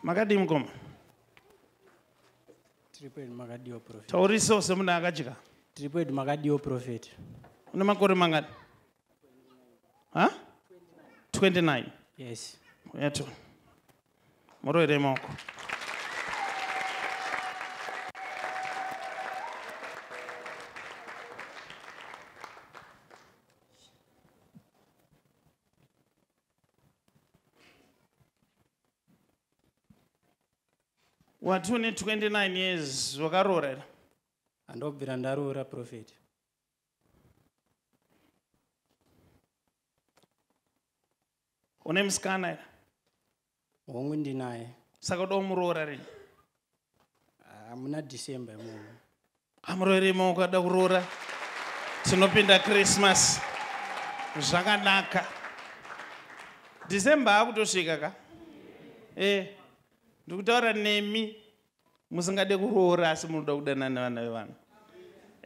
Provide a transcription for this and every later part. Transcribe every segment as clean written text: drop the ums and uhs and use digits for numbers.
Makadi mukoma. Tripod Magadio Prophet. Tauriso semuna akachika. Tripod Magadio Prophet. Una makore mangani? Huh? 29. Yes. Yeto. Moro ere moko. Watuni 29 years wakarora. Andobvira ndarora Prophet. Une musikana ere? Hongu ndinaye. Saka udomurora rini? Muna December munhu. Amurori moko ada kurora. Tinopinda Christmas. Zvakanaka. December akutosvika ka? Ndikutaura nemi musingade kuroora asi munoda kudanana nevana vevanhu.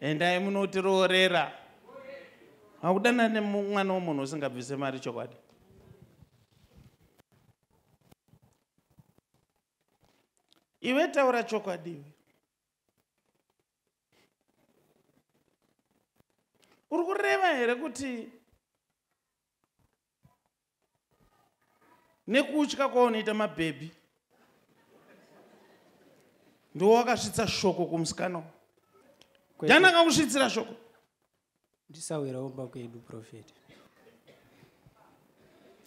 Endai munotiroorera. Hakudanana nemwana womunhu usingabvise mari chokwadi. Iwe taura chokwadi iwe. Uri kureva here kuti nekutya kwaunoita mabhebhi ndiwo wakasvitsa shoko kumusikana. Jana akakusvitsira shoko. Ndisawira omba kwedu Prophet.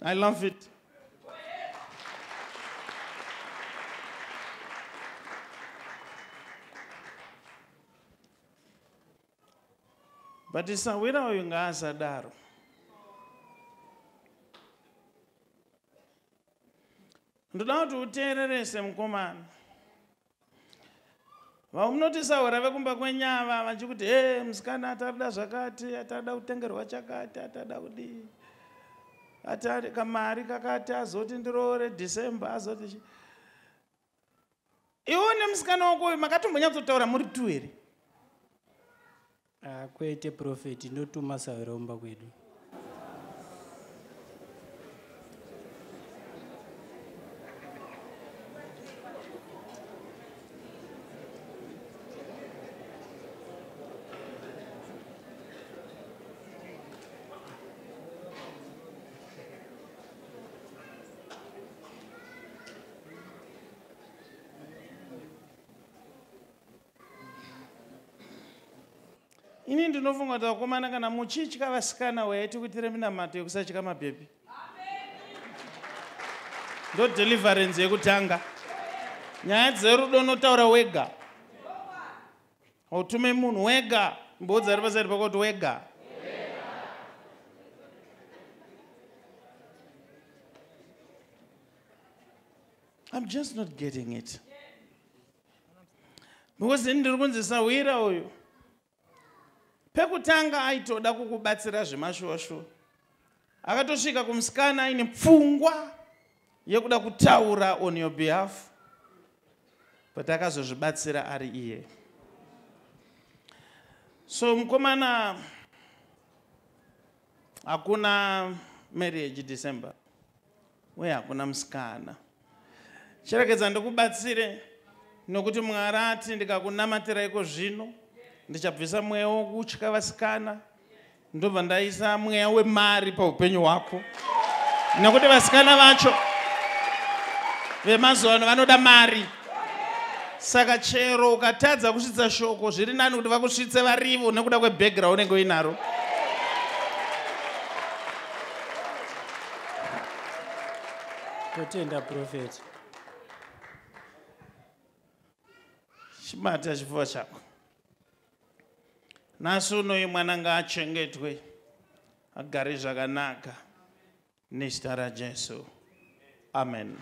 I love it. But isawira uyu ngaasadaro. Ndoda kuti uteererese mukomana. Vamunotisawira vekumba kwenyava vachikuti musikana atarida zvakati, atarida kutengerwa chakati, atarida kudi. Atari kamari kakati azoti ndiroore December azoti. Iwe nemusikana wako uyu makatombonyatsotaura muri tu here? Kwete Prophet, ndotuma sawira omba kwedu. Ini ndinofunga kuti vakomana kana muchitya vasikana waiti kuitire minamato yekusatya mabhebhi. Ndo deliverance yekutanga. Nyaya dzerudo unotaura wega. Hautume munhu wega. Mbodza ari pasari pako kuti wega. I'm just not getting it. Because ndiri kunzisawira uyu. Pekutanga aitoda kukubatsira zvemashuwa-shuwa. Akatosvika kumusikana aine pfungwa yekuda kutaura on your behalf. But akazozvibatsira ari iye. So mukomana hakuna marriage December. Uye hakuna musikana. Chirekedza ndikubatsire nokuti Mwari ati ndikakunamatira iko zvino ndichabvisa mweya wokutya vasikana ndobva ndaisa mweya wemari paupenyu hwako. Nekuti vasikana vacho vemazuva ano vanoda mari. Saka chero ukatadza kusvitsa shoko zviri nani kuti vakusvitse varivo nekuda kwebackground unenge uinaro. Totenda Prophet. Chibata chifuva chako. Nhasi unoyu mwana ngaachengetwe agare zvakanaka nezita raJesu. Amen.